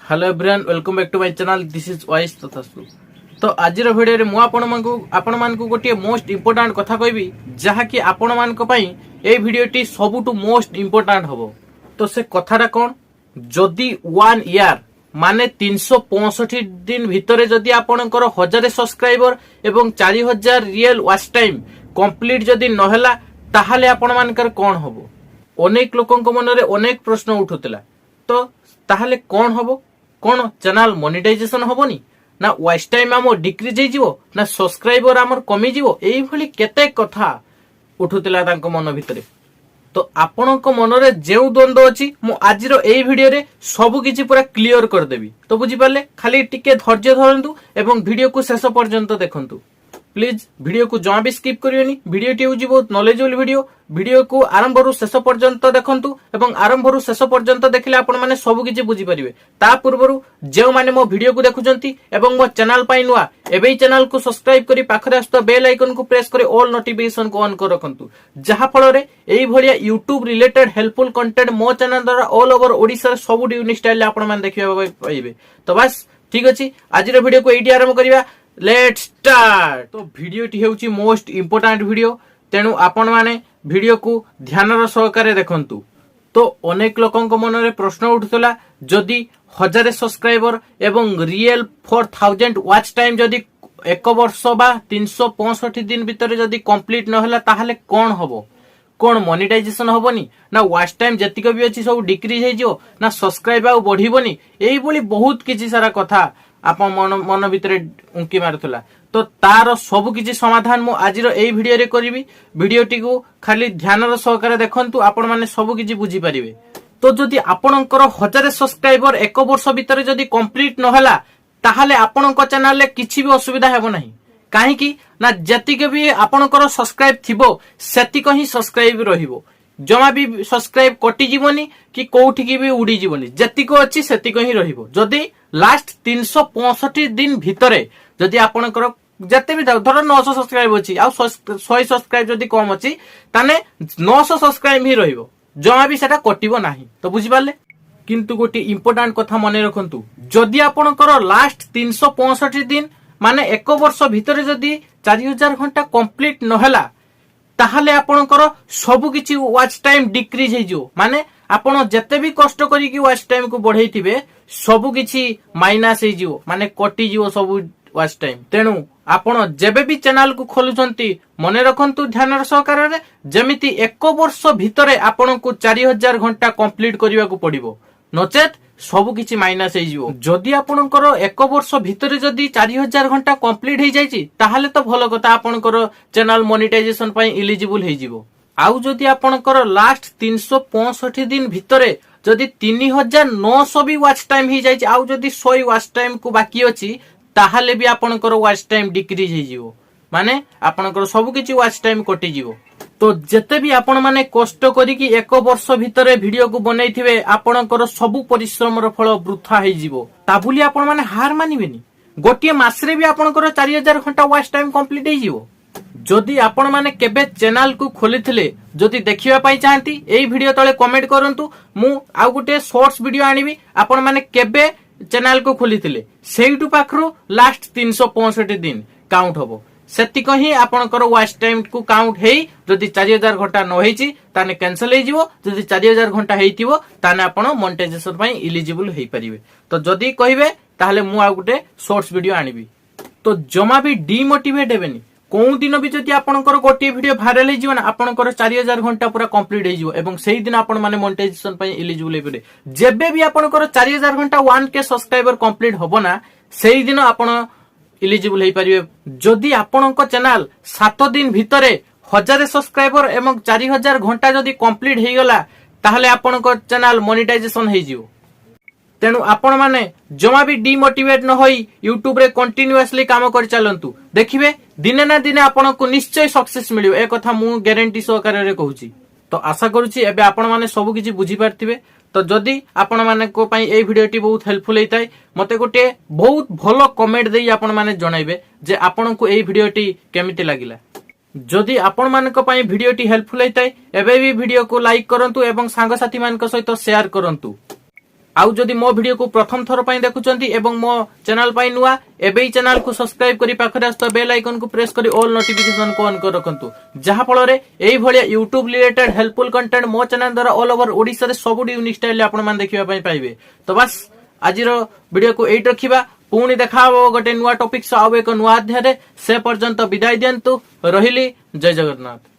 Hello everyone welcome back to my channel this is vice Tathastu. तो आज video रे मु आपण मानकु गोटे मोस्ट इंपोर्टेंट कथा कहबी जहा कि आपण मानक पई ए वीडियोटी सबुटु मोस्ट इंपोर्टेंट हबो। तो से कथाटा कोन जदी 1 ईयर माने 365 दिन भितरे जदी आपणकर 1000 सब्सक्राइबर एवं 4000 रियल वॉच टाइम कंप्लीट जदी नहला ताहाले आपण मानकर कोन हबो। अनेक लोकंक मन रे अनेक प्रश्न उठुतला। तो ताहाले कोन हबो, कोन चैनल मोनेटाइजेशन हबोनी ना वॉच टाइम आम डिक्रीज हो ना सब्सक्राइबर आमर कमी जीवो एई भली केते कथा उठुतला तांको मन भितरे। तो आपणक मन रे जेउ द्वंद अछि मु आजिरो एई वीडियो रे सब किछि पूरा क्लियर कर देबी। तो बुझी पाले खाली टिके धैर्य धरंतु एवं वीडियो को शेष पर्यंत देखंतु। प्लीज वीडियो को जमा भी स्किप करियोनी। वीडियोटी होची बहुत नॉलेजेबल वीडियो को आरंभ रु शेष पर्यंत देखंतु एवं आरंभ रु शेष पर्यंत देखले आपण माने सब किछि बुझी परिबे। ता पूर्वरु जेउ माने मो वीडियो को देखुचंती एवं मो चैनल पाई नुआ एबे चैनल को सब्सक्राइब करी पाखरे आस्ता बेल आइकन को प्रेस करी ऑल नोटिफिकेशन को ऑन कर रखंतु जहा फल रे एई भलिया YouTube रिलेटेड हेल्पफुल कंटेंट मो चैनल द्वारा ऑल ओवर ओडिसा सब यूनिक स्टाइल आपण माने देखिबा पाइबे। तो बस ठीक अछि आज रो वीडियो को एडी आरंभ करिवा। Let's start. तो वीडियोटी हेउची मोस्ट इंपोर्टेंट वीडियो तेनु आपण माने वीडियो को ध्यान सहकारे देखंतु। तो अनेक लोकंक मन रे प्रश्न उठुतला जदी 1000 सब्सक्राइबर एवं रियल 4000 वॉच टाइम जदी एक वर्ष बा 365 दिन भीतर जदी कंप्लीट न होला ताहाले कोन हबो, कोन मोनेटाइजेशन हबोनी ना वॉच टाइम जतिक भी अछि सब डिक्रीज हे जो ना सब्सक्राइब आ बढ़िबोनी एई बोली बहुत किछि सारा कथा आप मन भितर उंकी मारुला। तो तार सब किछि समाधान मु आजिर एई वीडियो रे करिवि। वीडियोटी को खाली ध्यान सहकारे देखंतु आपण माने सब किछि बुझी परिबे। तो जदि आपणकर 1000 सब्सक्राइबर एक वर्ष भितर जदि कंप्लीट न होला ताहाले आपणक चैनल रे किछि भी असुविधा हेबो नाही। काहे कि ना जतिक भी आपणकर सब्सक्राइब थिबो सेतिक ही सब्सक्राइब रहिबो। जमा भी सब्सक्राइब कटि जीवनी कि कोठी की भी उड़ी जीवनी जतिक अछि सेतिक ही रहिबो। जदि लास्ट 365 दिन भितरे जदि आपणकर जते भी धर 900 सब्सक्राइब अछि आ 100 सब्सक्राइब जदि कम अछि ताने 900 सब्सक्राइब ही रहिबो, जमा भी सेटा कटिबो नाही। तो बुझि पाले किंतु गोटी इंपोर्टेंट कथा मने रखंतु जदि आपणकर लास्ट 365 दिन माने एक वर्ष भितरे जदि 4000 घंटा कंप्लीट न होला ताहाले आपणकर सब किछि वॉच टाइम डिक्रीज हे जो माने आपण जते भी कष्ट करी कि वॉच टाइम को बढ़ाई थिबे सब किछि माइनस हे जो माने कटि जीवो सब वॉच टाइम। तेनु आपण जेबे भी चैनल को खोलुचंती मने रखंतु ध्यान सहकारे रे जेमिति एक वर्ष भितरे आपण को 4000 घंटा कंप्लीट करिवा को पड़िबो नचेत सब किछि माइनस हे जिवो। जदि आपणकर एक वर्ष भितरे जदि 4000 घंटा कंप्लीट हे जायछि ताहाले तो भलो कथा आपणकर चैनल मोनेटाइजेशन पई एलिजिबल हे जिवो। आउ जदि आपणकर लास्ट 365 दिन भितरे जदि 3900 भी वॉच टाइम हे जायछि आउ जदि 100 वॉच टाइम को बाकी अछि ताहाले भी आपणकर वॉच टाइम डिक्रीज हे जिवो माने आपणकर सब किछि वॉच टाइम कटि जिवो। तो जते भी आपण माने कष्ट करी कि एक वर्ष भितरे वीडियो को बनैथिबे आपणकर सब परिश्रम रो फल वृथा हे जिवो ता बुली आपण माने हार मानिबेनी। गोटिए मास रे भी आपणकर 4000 घंटा वॉच टाइम कंप्लीट हे जिवो। जदि आपण माने केबे चैनल को खोलिथिले जदि देखिबा पई चाहंती एई वीडियो तळे कमेंट करंतु मु आ गुटे शॉर्ट्स वीडियो आनिबी आपण माने केबे चैनल को खोलिथिले सेइटु पाखरु लास्ट 365 दिन काउंट हबो सेतिक ही आपणकर वॉच टाइम को काउंट हेई जदि 4000 घंटा न हेइची ताने कैंसिल हे जिवो। जदि 4000 घंटा हेइतिबो ताने आपण मोनेटाइजेशन पई एलिजिबल हेई परिबे। तो जदि कहिबे ताहले मु आ गुटे शॉर्ट्स वीडियो आनिबी। तो जमा भी डिमोटिवेट हेबेनी कोन दिन भी जदि आपणकर गोटे वीडियो वायरल हे जिवो ना आपणकर 4000 घंटा पूरा कंप्लीट हे जिवो एवं सेही दिन आपण माने मोनेटाइजेशन पई एलिजिबल हेबे। जेबे भी आपणकर 4000 घंटा 1k सब्सक्राइबर कंप्लीट होबो ना सेही दिन आपण एलिजिबल हे परिबे। जदि आपणक चैनल 7 दिन भितरे 1000 सब्सक्राइबर एवं 4000 घंटा जदि कंप्लीट हे गला ताहले आपणक चैनल मोनेटाइजेशन हे जिवो। तेनु आपण माने जमा भी डिमोटिवेट न होई YouTube रे कंटीन्यूअसली काम कर चलंतु देखिबे दिने ना दिने आपनको निश्चय सक्सेस मिलियो ए कथा मु ग्यारंटी सहकारे रे कहूची। तो आशा करूची एबे आपण माने सब किछि बुझी पारथिबे। तो जदि आपण माने को पई ए वीडियोटी बहुत हेल्पफुल हेताय मते गोटे बहुत भलो कमेंट देई आपण माने जणाइबे जे आपनको ए वीडियोटी केमिति लागिला। जदि आपण मानक पई वीडियोटी हेल्पफुल हेताय एबे भी वीडियो को लाइक करंतु एवं सांग साथी मानक सहित शेयर करंतु। आउ जदि मो वीडियो को प्रथम थर पई देखुचंती एवं मो चैनल पई नुआ एबे चैनल को सब्सक्राइब करी पाखरे आस्ता बेल आइकन को प्रेस करी ऑल नोटिफिकेशन को ऑन कर रखंतु जहा फल रे एई भलिया YouTube रिलेटेड हेल्पफुल कंटेंट मो चैनल द्वारा ऑल ओवर ओडिसा रे सब यूनिक स्टाइल आपण मान देखिबा पई पाइबे। तो बस आजिर वीडियो को एट रखिबा पुणी देखा गोटे नुआ टॉपिक एक नुआ अध्याय से पर्यंत विदाय दियंतु रहिली। जय जगन्नाथ।